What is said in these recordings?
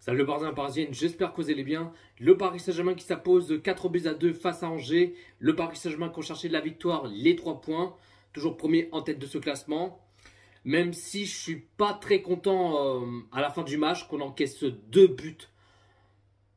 Salut le Parisien parisienne, j'espère que vous allez bien. Le Paris Saint-Germain qui s'impose 4-2 face à Angers. Le Paris Saint-Germain qui a cherché la victoire, les 3 points. Toujours premier en tête de ce classement. Même si je suis pas très content à la fin du match qu'on encaisse 2 buts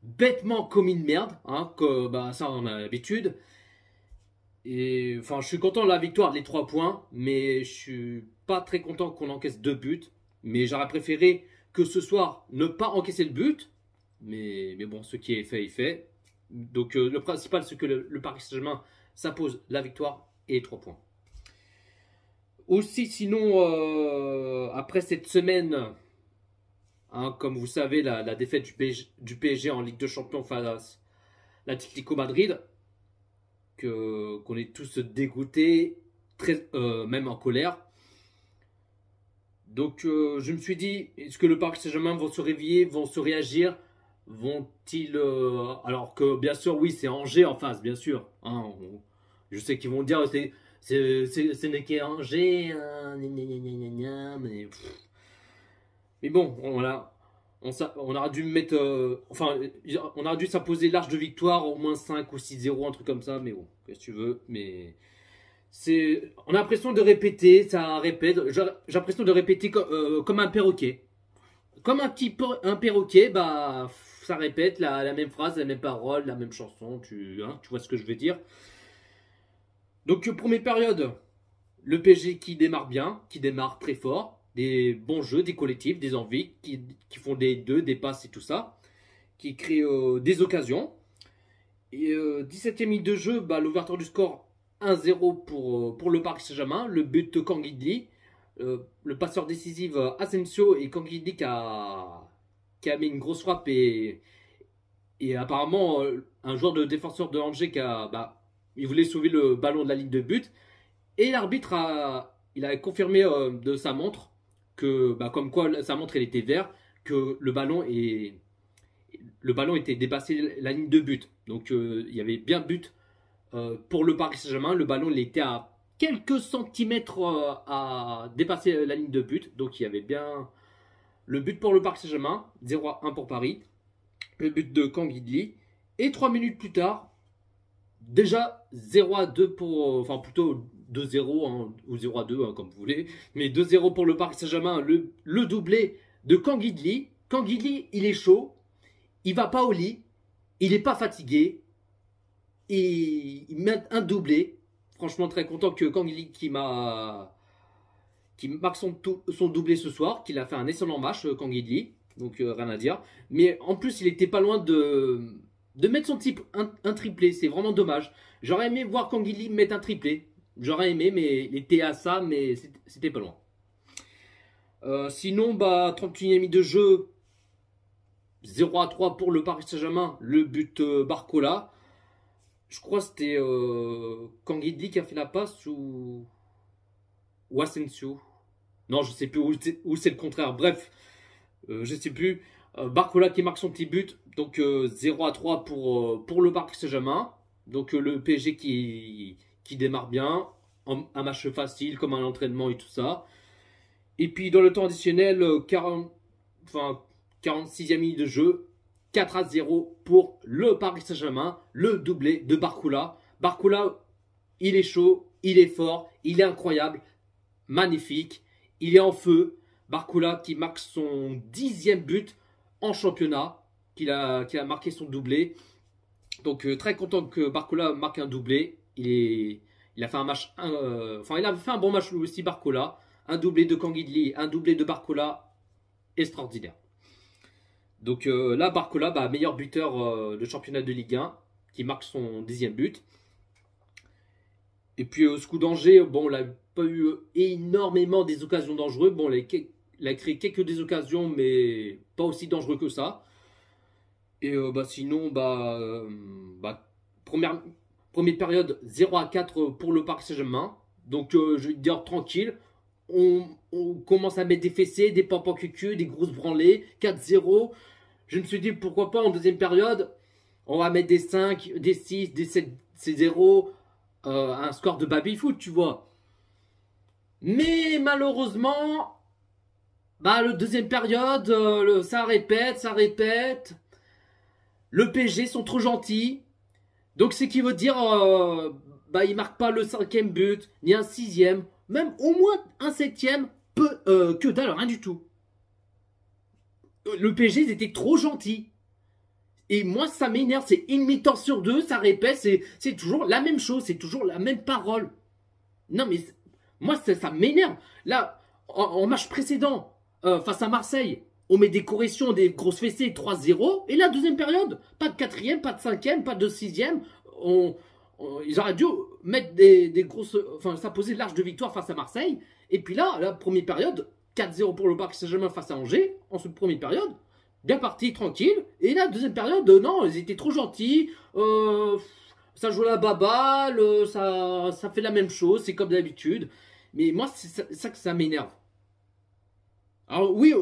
bêtement comme une merde. Hein, que, ça on a l'habitude. Et enfin je suis content de la victoire, les 3 points. Mais je suis pas très content qu'on encaisse 2 buts. Mais j'aurais préféré que ce soir, ne pas encaisser le but. Mais bon, ce qui est fait est fait. Donc le principal, c'est que le Paris Saint-Germain s'impose la victoire et 3 points. Aussi, sinon, après cette semaine, hein, comme vous savez, la défaite du PSG en Ligue de Champions face à l'Atlético Madrid, qu'on est tous dégoûtés, même en colère. Donc je me suis dit, est-ce que le Paris Saint-Germain vont se réveiller, vont se réagir, vont-ils... alors que bien sûr, oui, c'est Angers en face, bien sûr. Hein, je sais qu'ils vont dire, ce n'est qu'Angers, hein, mais bon, voilà. On aurait dû mettre... on aurait dû s'imposer large de victoire, au moins 5 ou 6-0, un truc comme ça, mais bon, qu'est-ce que tu veux, mais... On a l'impression de répéter, ça répète. J'ai l'impression de répéter comme un perroquet. Comme un perroquet, ça répète la même phrase, la même parole, la même chanson. Tu vois ce que je veux dire. Donc, première période, le PSG qui démarre bien, qui démarre très fort. Des bons jeux, des collectifs, des envies, qui font des passes et tout ça. Qui créent des occasions. Et 17e minute de jeu, l'ouverture du score 1-0 pour le Paris Saint-Germain. Le but de Kangidli, le passeur décisif Asensio, et Kangidli qui a mis une grosse frappe et apparemment un joueur de défenseur de Angers il voulait sauver le ballon de la ligne de but et l'arbitre il a confirmé de sa montre que comme quoi sa montre elle était verte, que le ballon était dépassé la ligne de but. Donc il y avait bien but pour le Paris Saint-Germain. Le ballon il était à quelques centimètres à dépasser la ligne de but. Donc il y avait bien le but pour le Paris Saint-Germain, 0-1 pour Paris. Le but de Kangidli. Et 3 minutes plus tard, déjà 0-2 pour... enfin plutôt 2-0 hein, ou 0-2 hein, comme vous voulez. Mais 2-0 pour le Paris Saint-Germain. Le doublé de Kangidli. Kangidli, il est chaud. Il va pas au lit. Il n'est pas fatigué. Et il met un doublé. Franchement, très content que Kangidli qui marque son doublé ce soir, qu'il a fait un excellent match, Kangidli. Donc rien à dire. Mais en plus, il était pas loin de mettre son type un triplé. C'est vraiment dommage. J'aurais aimé voir Kangidli mettre un triplé. J'aurais aimé, mais il était à ça, mais c'était pas loin. Sinon, 31e minute de jeu, 0-3 pour le Paris Saint-Germain. Le but Barcola. Je crois que c'était Kangidli qui a fait la passe ou Asensio. Non, je sais plus où c'est le contraire. Bref, je sais plus. Barcola qui marque son petit but. Donc 0-3 pour le Paris Saint-Germain. Donc le PSG qui démarre bien. Un match facile comme un entraînement et tout ça. Et puis dans le temps additionnel, 46e minute de jeu. 4-0 pour le Paris Saint-Germain, le doublé de Barcola. Barcola, il est chaud, il est fort, il est incroyable, magnifique, il est en feu. Barcola qui marque son 10e but en championnat, qui a marqué son doublé. Donc très content que Barcola marque un doublé. Il a fait un match, il a fait un bon match lui aussi, Barcola. Un doublé de Kangidli, un doublé de Barcola, extraordinaire. Donc là, Barcola, meilleur buteur de championnat de Ligue 1, qui marque son 10e but. Et puis ce coup d'Angers, on n'a pas eu énormément des occasions dangereuses. Bon, il a créé quelques des occasions, mais pas aussi dangereux que ça. Et sinon, première période, 0-4 pour le Paris Saint-Germain. Donc je vais dire tranquille. On commence à mettre des fessées, des pampans cucu, des grosses branlées, 4-0. Je me suis dit pourquoi pas en deuxième période, on va mettre des 5, des 6, des 7, des 0, un score de baby-foot, tu vois. Mais malheureusement, Bah, le deuxième période, ça répète, ça répète. Le PSG sont trop gentils. Donc, c'est qui veut dire, bah, ils marquent pas le cinquième but, ni un sixième, même au moins un septième, que dalle, rien du tout. Le PSG, ils étaient trop gentils. Et moi, ça m'énerve. C'est une mi-temps sur deux, ça répète, c'est toujours la même chose, c'est toujours la même parole. Non, mais moi, ça m'énerve. Là, en match précédent, face à Marseille, on met des corrections, des grosses fessées, 3-0. Et la deuxième période, pas de quatrième, pas de cinquième, pas de sixième. Ils auraient dû mettre des grosses... Enfin, s'imposer large de victoire face à Marseille. Et puis là, la première période, 4-0 pour le Paris Saint-Germain face à Angers, en cette première période. Bien parti, tranquille. Et la deuxième période, non, ils étaient trop gentils. Ça joue la baballe, ça fait la même chose, c'est comme d'habitude. Mais moi, c'est ça que ça m'énerve. Alors oui,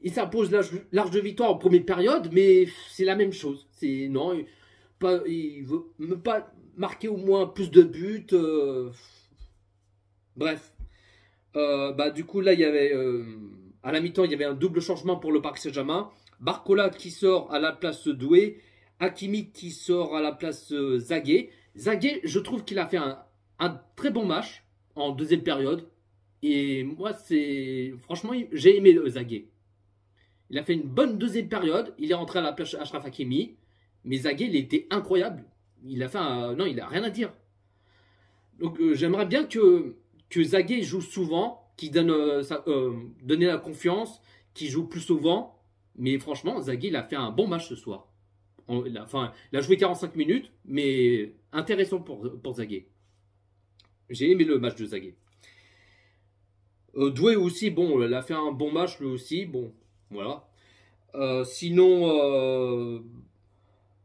il s'impose large de victoire en première période, mais c'est la même chose. Non, il veut même pas marquer au moins plus de buts. Bref. Bah, du coup, là, il y avait... à la mi-temps, il y avait un double changement pour le Paris Saint-Germain. Barcola qui sort à la place Doué. Hakimi qui sort à la place Zagué. Zagué, je trouve qu'il a fait un très bon match en deuxième période. Et moi, franchement, j'ai aimé Zagué. Il a fait une bonne deuxième période. Il est rentré à la place Achraf Hakimi. Mais Zagué, il était incroyable. Il a fait non, il a rien à dire. Donc, j'aimerais bien que Zagué joue souvent, qui donner la confiance, qui joue plus souvent. Mais franchement, Zagué, il a fait un bon match ce soir. Il a joué 45 minutes, mais intéressant pour Zagué. J'ai aimé le match de Zagué. Doué aussi, bon, il a fait un bon match lui aussi. Bon, voilà. Sinon,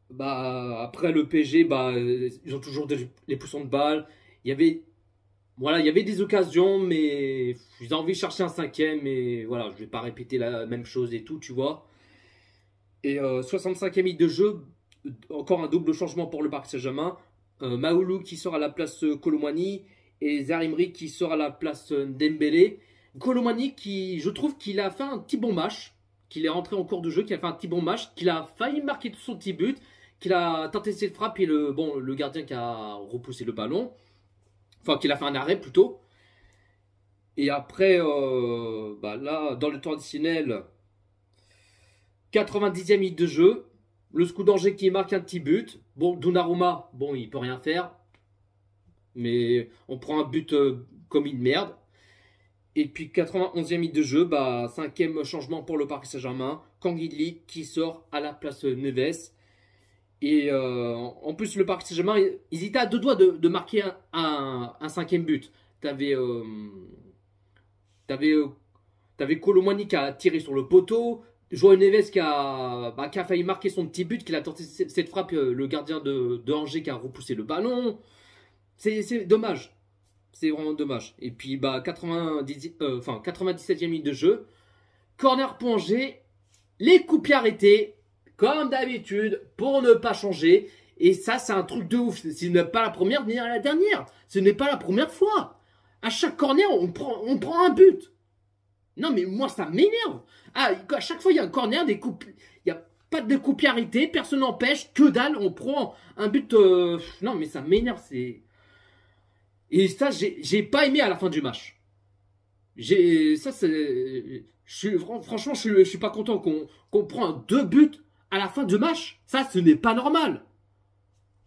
bah, après le PSG, bah, ils ont toujours les poussons de balle. Voilà, il y avait des occasions, mais ils ont envie de chercher un cinquième, mais voilà, je vais pas répéter la même chose et tout, tu vois. Et 65e minute de jeu, encore un double changement pour le Paris Saint-Germain. Maoulou qui sort à la place Colomani et Zarimri qui sort à la place Dembélé. Colomani qui, je trouve qu'il a fait un petit bon match, qu'il est rentré en cours de jeu, qu'il a fait un petit bon match, qu'il a failli marquer son petit but, qu'il a tenté cette frappe et le gardien qui a repoussé le ballon. Enfin, qu'il a fait un arrêt plutôt. Et après, bah là, dans le temps additionnel, 90e minute de jeu. Le SCO d'Angers qui marque un petit but. Bon, Donnarumma, bon, il peut rien faire. Mais on prend un but comme une merde. Et puis 91e minute de jeu, bah, 5e changement pour le Paris Saint-Germain. Kangili qui sort à la place Neves. Et en plus, le Paris Saint-Germain, ils étaient à deux doigts de marquer un 5e but. T'avais Colomani qui a tiré sur le poteau. João Neves qui a failli marquer son petit but, qu'il a tenté cette frappe, le gardien de Angers qui a repoussé le ballon. C'est dommage. C'est vraiment dommage. Et puis, bah, 97e minute de jeu. Corner pour Angers. Les coups pieds arrêtés, comme d'habitude, pour ne pas changer. Et ça, c'est un truc de ouf. Ce n'est pas la première ni la dernière. Ce n'est pas la première fois. À chaque corner, on prend un but. Non, mais moi, ça m'énerve. Ah, à chaque fois, il y a un corner, il n'y a pas de coups pieds arrêtés, personne n'empêche, que dalle, on prend un but. Non, mais ça m'énerve. Et ça, j'ai pas aimé à la fin du match. Franchement, je suis pas content qu'on prend deux buts à la fin du match. Ça, ce n'est pas normal.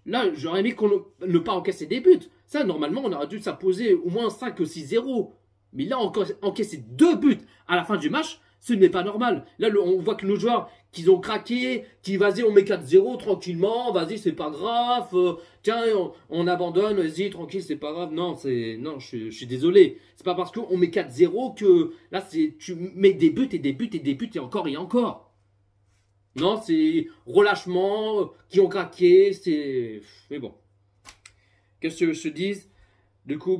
Là, j'aurais aimé qu'on ne pas encaisser des buts. Ça, normalement, on aurait dû s'imposer au moins 5 ou 6-0. Mais là, encaisser deux buts à la fin du match, ce n'est pas normal. Là, on voit que nos joueurs, qu'ils ont craqué, qui vas-y, on met 4-0 tranquillement, vas-y, c'est pas grave, tiens, on abandonne, vas-y, tranquille, c'est pas grave. Non, je suis désolé. C'est pas parce qu'on met 4-0 que là, tu mets des buts et des buts et des buts et encore et encore. Non, c'est relâchement, qui ont craqué, Mais bon. Qu'est-ce que je te dise? Du coup,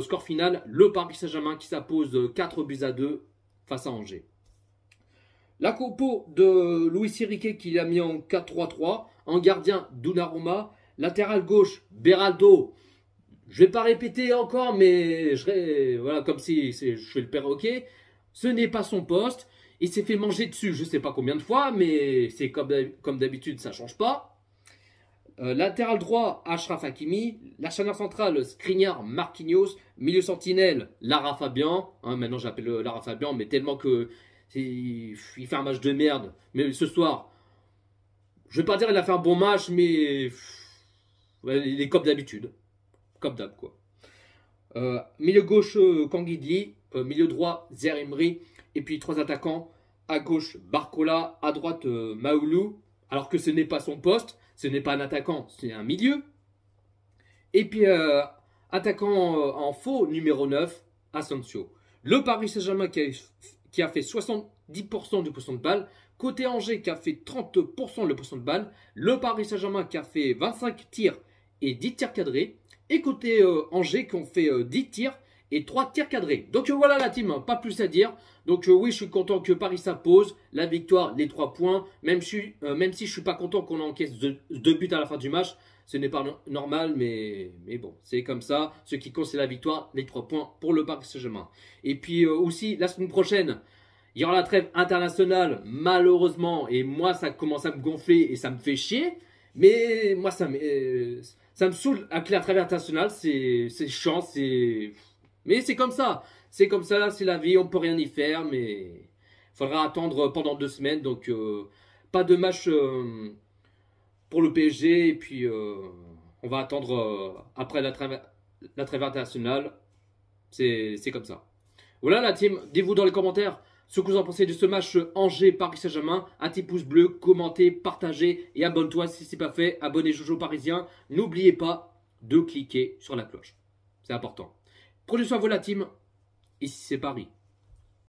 score final, le Paris Saint-Germain qui s'impose 4-2 face à Angers. La compo de Luis Enrique qui l'a mis en 4-3-3. En gardien, Donnarumma. Latéral gauche, Beraldo. Je vais pas répéter encore, mais voilà, comme si je fais le perroquet. Ce n'est pas son poste. Il s'est fait manger dessus, je ne sais pas combien de fois, mais c'est comme d'habitude, ça ne change pas. Latéral droit, Achraf Hakimi. La charnière centrale, Skriniar, Marquinhos. Milieu sentinelle, Lara Fabian. Hein, maintenant, j'appelle Lara Fabian, mais tellement que il fait un match de merde. Mais ce soir, je ne vais pas dire qu'il a fait un bon match, mais ouais, il est comme d'habitude. Comme d'hab, quoi. Milieu gauche, Kanguidli. Milieu droit, Zeremri. Et puis 3 attaquants. À gauche, Barcola. À droite, Maoulou. Alors que ce n'est pas son poste. Ce n'est pas un attaquant, c'est un milieu. Et puis, attaquant en faux, numéro 9, Asensio. Le Paris Saint-Germain qui a fait 70% du possession de balle. Côté Angers qui a fait 30% le possession de balle. Le Paris Saint-Germain qui a fait 25 tirs et 10 tirs cadrés. Et côté Angers qui ont fait 10 tirs et 3 tirs cadrés. Donc voilà la team, hein, pas plus à dire. Donc oui, je suis content que Paris s'impose. La victoire, les 3 points. Même si je ne suis pas content qu'on encaisse 2 buts à la fin du match. Ce n'est pas normal, mais bon, c'est comme ça. Ce qui compte, c'est la victoire, les 3 points pour le Paris Saint-Germain. Et puis aussi, la semaine prochaine, il y aura la trêve internationale, malheureusement. Et moi, ça commence à me gonfler et ça me fait chier. Mais moi, ça me saoule avec la trêve internationale. C'est chiant, mais c'est comme ça. C'est comme ça, c'est la vie, on peut rien y faire. Mais il faudra attendre pendant 2 semaines. Donc, pas de match pour le PSG. Et puis, on va attendre après la trêve internationale. C'est comme ça. Voilà la team. Dites-vous dans les commentaires ce que vous en pensez de ce match Angers-Paris Saint-Germain. Un petit pouce bleu, commentez, partagez et abonne-toi si ce n'est pas fait. Abonnez Jojo Parisien. N'oubliez pas de cliquer sur la cloche. C'est important. Prenez soin de vous la team. Ici c'est Paris.